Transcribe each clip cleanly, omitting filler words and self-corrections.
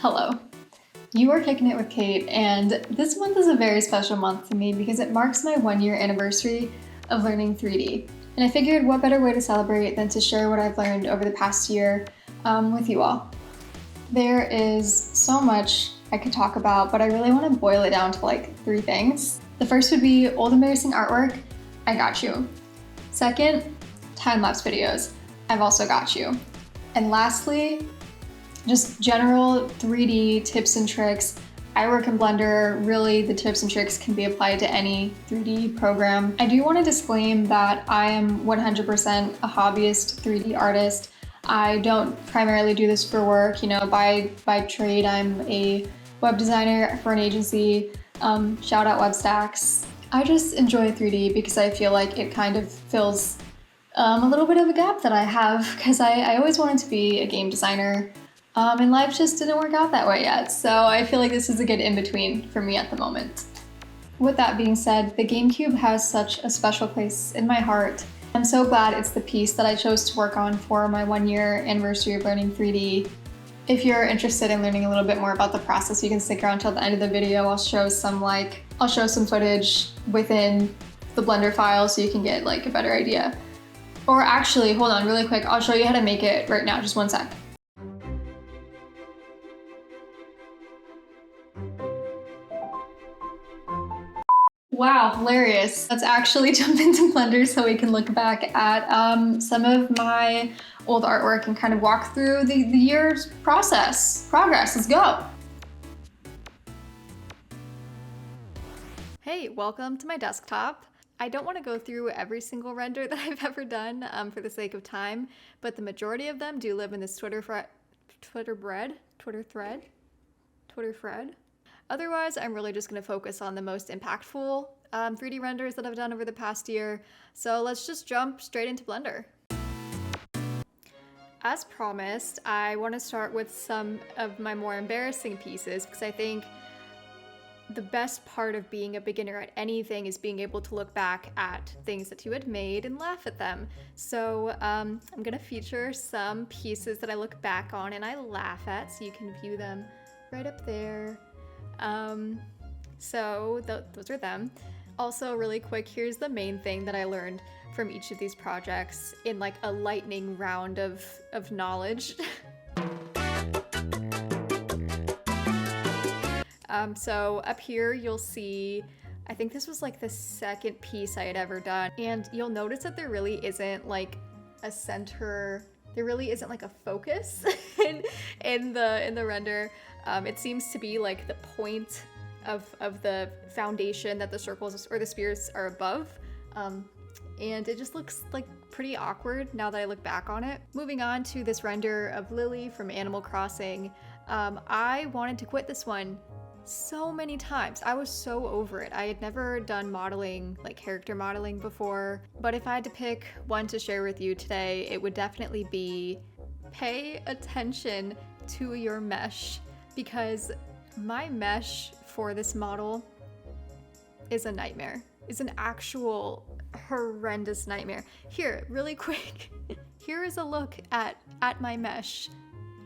Hello. You are Kicking It with Kate, and this month is a very special month to me because it marks my 1-year anniversary of learning 3D. And I figured what better way to celebrate than to share what I've learned over the past year with you all. There is so much I could talk about, but I really want to boil it down to like 3 things. The first would be old embarrassing artwork. I got you. Second, time-lapse videos. I've also got you. And lastly, just general 3D tips and tricks. I work in Blender. Really, the tips and tricks can be applied to any 3D program. I do want to disclaim that I am 100% a hobbyist 3D artist. I don't primarily do this for work. You know, by trade, I'm a web designer for an agency. Shout out Webstacks. I just enjoy 3D because I feel like it kind of fills a little bit of a gap that I have because I always wanted to be a game designer. And life just didn't work out that way yet, so I feel like this is a good in-between for me at the moment. With that being said, the Gamecube has such a special place in my heart. I'm so glad it's the piece that I chose to work on for my 1-year anniversary of learning 3D. If you're interested in learning a little bit more about the process, you can stick around till the end of the video. I'll show some footage within the Blender file so you can get like a better idea. Or actually, hold on really quick, I'll show you how to make it right now, just one sec. Wow, hilarious. Let's actually jump into Blender so we can look back at some of my old artwork and kind of walk through the year's progress. Let's go. Hey, welcome to my desktop. I don't want to go through every single render that I've ever done for the sake of time, but the majority of them do live in this Twitter thread. Otherwise, I'm really just going to focus on the most impactful 3D renders that I've done over the past year. So let's just jump straight into Blender. As promised, I want to start with some of my more embarrassing pieces because I think the best part of being a beginner at anything is being able to look back at things that you had made and laugh at them. So I'm going to feature some pieces that I look back on and I laugh at, so you can view them right up there. So those are them. Also, really quick, here's the main thing that I learned from each of these projects in like a lightning round of knowledge. So up here you'll see, I think this was like the second piece I had ever done, and you'll notice that there really isn't like a center. There really isn't like a focus in the render. It seems to be like the point of the foundation that the circles or the spheres are above. And it just looks like pretty awkward now that I look back on it. Moving on to this render of Lily from Animal Crossing. I wanted to quit this one so many times. I was so over it. I had never done modeling, like character modeling before, but if I had to pick one to share with you today, it would definitely be pay attention to your mesh, because my mesh for this model is a nightmare. It's an actual horrendous nightmare. Here, really quick, here is a look at my mesh.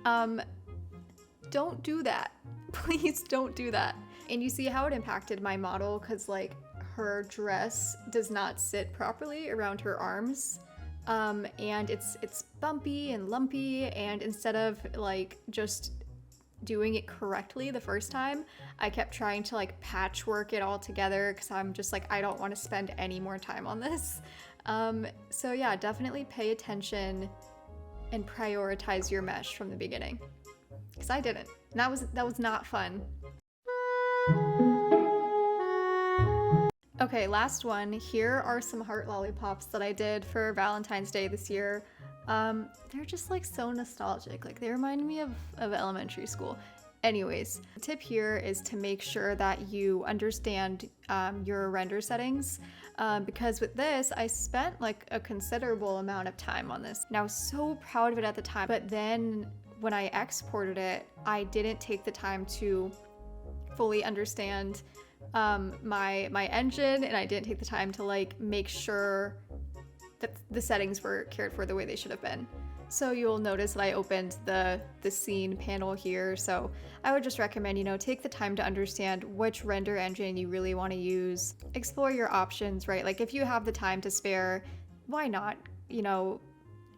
Don't do that. Please don't do that. And you see how it impacted my model, because like her dress does not sit properly around her arms. And it's bumpy and lumpy, and instead of like just doing it correctly the first time, I kept trying to like patchwork it all together because I'm just like, I don't want to spend any more time on this. So yeah, definitely pay attention and prioritize your mesh from the beginning, because I didn't. And that was not fun. Okay, last one. Here are some heart lollipops that I did for Valentine's Day this year. They're just like so nostalgic. Like they remind me of elementary school. Anyways, the tip here is to make sure that you understand your render settings, because with this, I spent like a considerable amount of time on this. And I was so proud of it at the time, but then when I exported it, I didn't take the time to fully understand my engine, and I didn't take the time to like make sure that the settings were cared for the way they should have been. So you'll notice that I opened the scene panel here. So I would just recommend, take the time to understand which render engine you really want to use. Explore your options, right? Like if you have the time to spare, why not,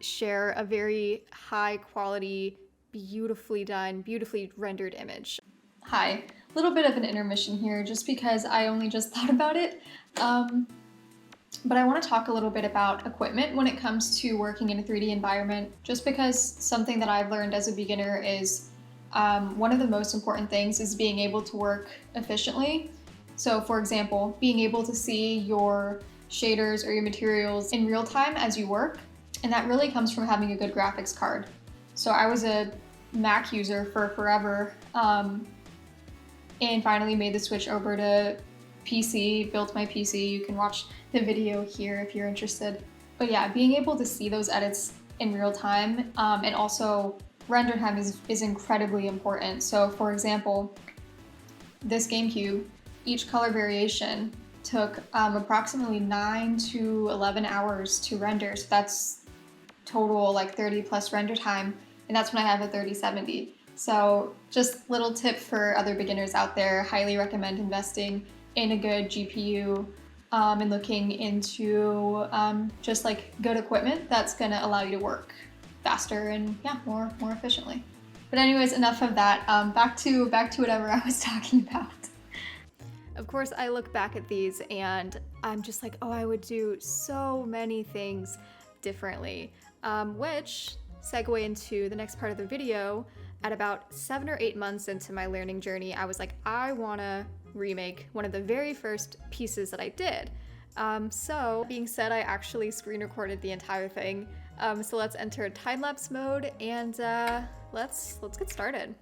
share a very high quality, beautifully done, beautifully rendered image. Hi, a little bit of an intermission here just because I only just thought about it. But I want to talk a little bit about equipment when it comes to working in a 3D environment, just because something that I've learned as a beginner is one of the most important things is being able to work efficiently. So for example, being able to see your shaders or your materials in real time as you work, and that really comes from having a good graphics card. So I was a Mac user for forever, and finally made the switch over to PC, built my PC. You can watch the video here if you're interested. But yeah, being able to see those edits in real time and also render time is incredibly important. So for example, this Gamecube, each color variation took approximately 9 to 11 hours to render. So that's total like 30 plus render time. And that's when I have a 3070. So just little tip for other beginners out there, highly recommend investing in a good GPU and looking into just like good equipment that's gonna allow you to work faster and yeah, more efficiently. But anyways, enough of that. Back to whatever I was talking about. Of course, I look back at these and I'm just like, oh, I would do so many things differently, which segue into the next part of the video. At about 7 or 8 months into my learning journey, I was like, I wanna remake one of the very first pieces that I did. So being said, I actually screen recorded the entire thing. So let's enter time-lapse mode and let's get started.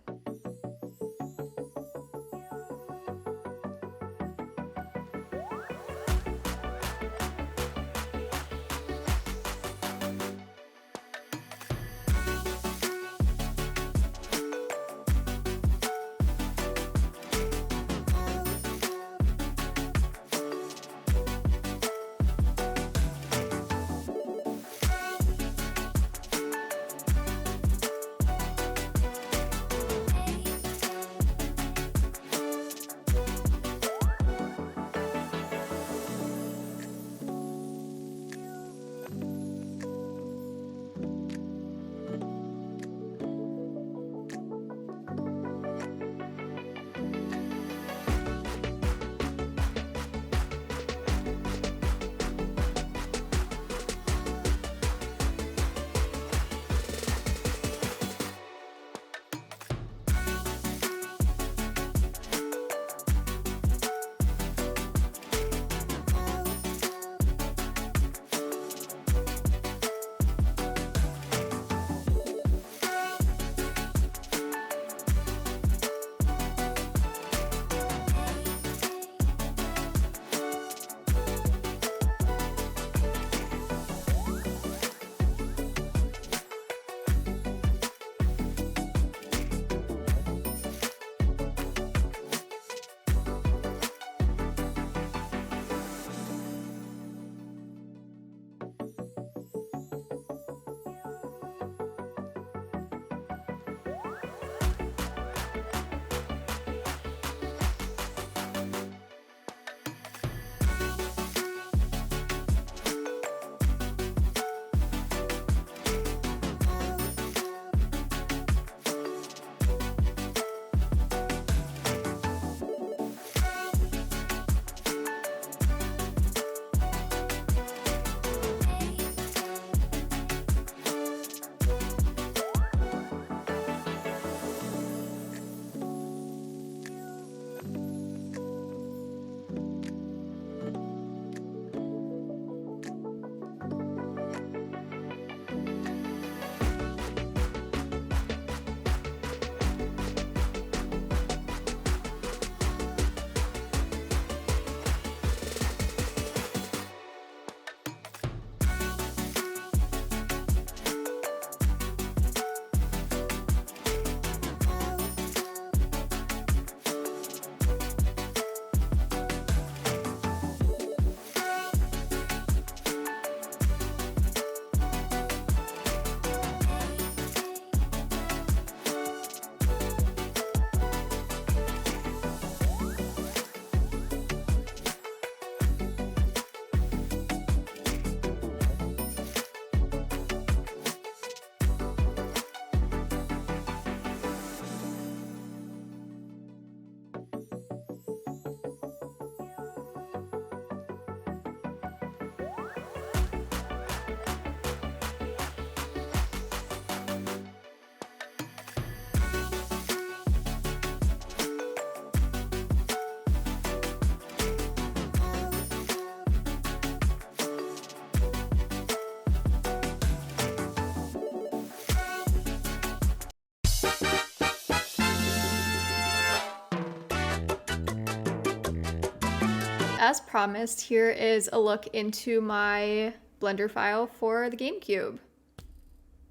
as promised, here is a look into my Blender file for the GameCube.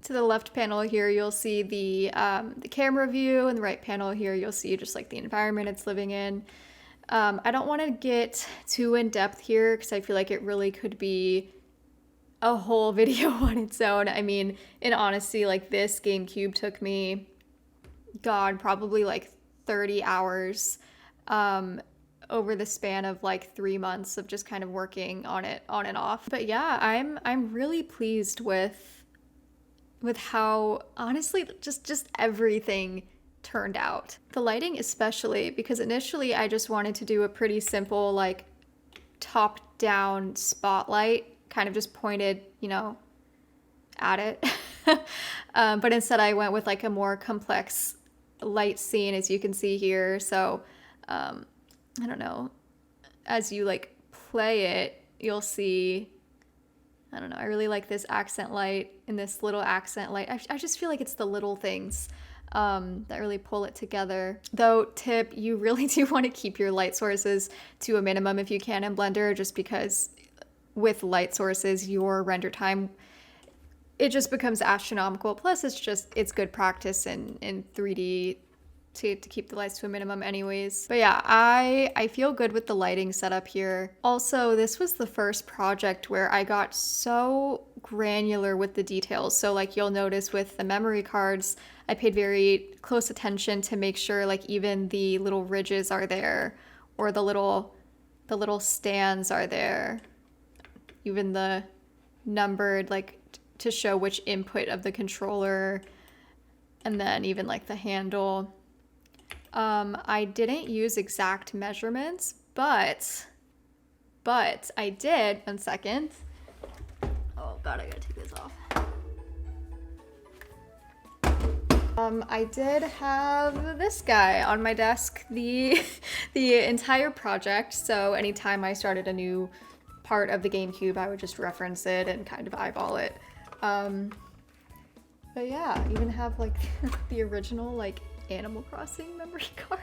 To the left panel here, you'll see the camera view, and the right panel here, you'll see just like the environment it's living in. I don't want to get too in depth here because I feel like it really could be a whole video on its own. I mean, in honesty, like this GameCube took me, God, probably like 30 hours over the span of like 3 months of just kind of working on it on and off. But yeah, I'm really pleased with how, honestly, just everything turned out. The lighting especially, because initially I just wanted to do a pretty simple like top-down spotlight, kind of just pointed, you know, at it. But instead I went with like a more complex light scene, as you can see here. So I don't know, as you like play it, you'll see, I don't know, I really like this accent light and this little accent light. I just feel like it's the little things that really pull it together. Though, tip, you really do want to keep your light sources to a minimum if you can in Blender, just because with light sources, your render time, it just becomes astronomical. Plus, it's good practice in 3D to keep the lights to a minimum anyways. But yeah, I feel good with the lighting setup here. Also, this was the first project where I got so granular with the details. So like you'll notice with the memory cards, I paid very close attention to make sure like even the little ridges are there, or the little stands are there. Even the numbered, like to show which input of the controller, and then even like the handle. I didn't use exact measurements, but I did, 1 second. Oh God, I gotta take this off. I did have this guy on my desk the entire project. So anytime I started a new part of the GameCube, I would just reference it and kind of eyeball it. But yeah, even have like the original like Animal Crossing memory card.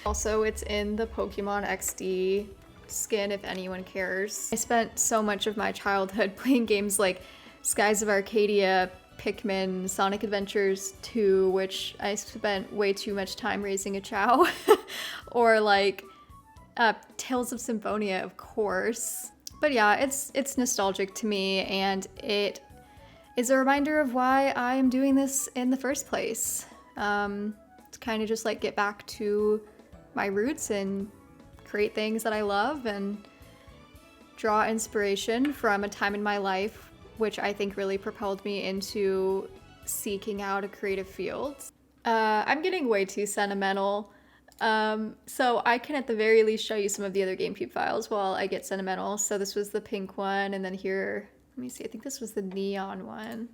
Also, it's in the Pokemon XD skin if anyone cares. I spent so much of my childhood playing games like Skies of Arcadia, Pikmin, Sonic Adventures 2, which I spent way too much time raising a Chow, or like Tales of Symphonia, of course. But yeah, it's nostalgic to me, and it is a reminder of why I am doing this in the first place. To kind of just like get back to my roots and create things that I love and draw inspiration from a time in my life which I think really propelled me into seeking out a creative field. I'm getting way too sentimental, so I can at the very least show you some of the other GameCube files while I get sentimental. So this was the pink one, and then here, let me see, I think this was the neon one.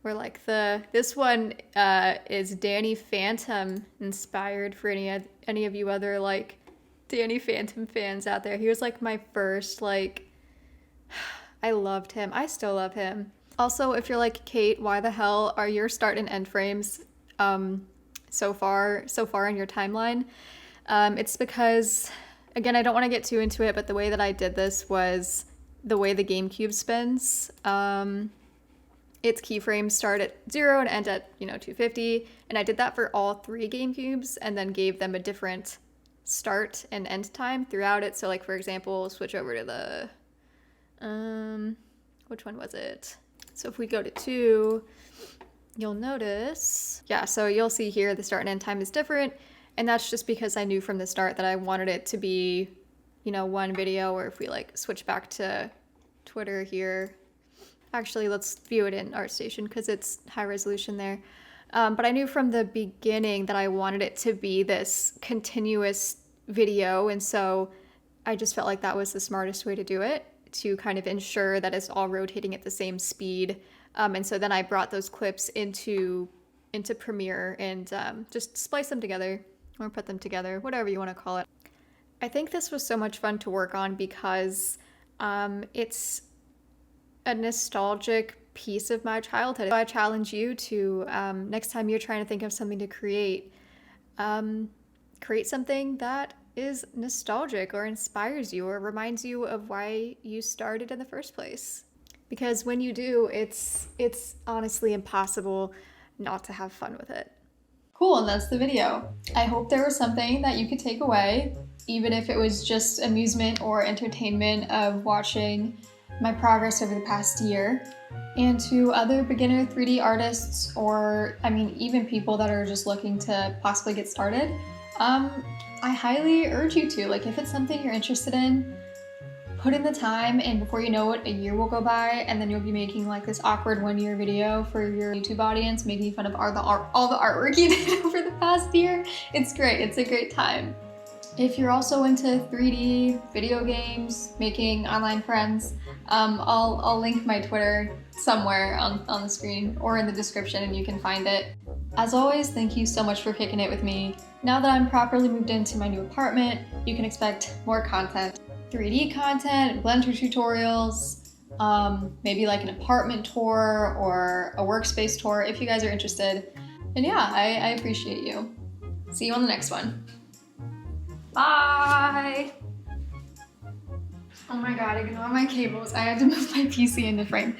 Where like this one is Danny Phantom inspired, for any of you other like Danny Phantom fans out there. He was like my first, like, I loved him. I still love him. Also, if you're like, Kate, why the hell are your start and end frames so far in your timeline? It's because, again, I don't want to get too into it, but the way that I did this was the way the GameCube spins. Its keyframes start at 0 and end at, 250. And I did that for all 3 GameCubes and then gave them a different start and end time throughout it. So like, for example, switch over to the, which one was it? So if we go to 2, you'll notice, yeah, so you'll see here the start and end time is different. And that's just because I knew from the start that I wanted it to be, one video, or if we like switch back to Twitter here. Actually, let's view it in ArtStation because it's high resolution there. But I knew from the beginning that I wanted it to be this continuous video. And so I just felt like that was the smartest way to do it, to kind of ensure that it's all rotating at the same speed. And so then I brought those clips into Premiere and just splice them together, or put them together, whatever you want to call it. I think this was so much fun to work on because it's a nostalgic piece of my childhood. So I challenge you to, next time you're trying to think of something to create something that is nostalgic or inspires you or reminds you of why you started in the first place. Because when you do, it's honestly impossible not to have fun with it. Cool, and that's the video. I hope there was something that you could take away, even if it was just amusement or entertainment of watching my progress over the past year. And to other beginner 3D artists, or even people that are just looking to possibly get started, I highly urge you to. Like, if it's something you're interested in, put in the time, and before you know it, a year will go by, and then you'll be making like this awkward 1-year video for your YouTube audience, making fun of all the artwork you did over the past year. It's great. It's a great time. If you're also into 3D video games, making online friends, I'll link my Twitter somewhere on the screen or in the description, and you can find it. As always, thank you so much for kicking it with me. Now that I'm properly moved into my new apartment, you can expect more content. 3D content, Blender tutorials, maybe like an apartment tour or a workspace tour if you guys are interested. And yeah, I appreciate you. See you on the next one. Bye! Oh my god, ignore my cables. I had to move my PC into frame.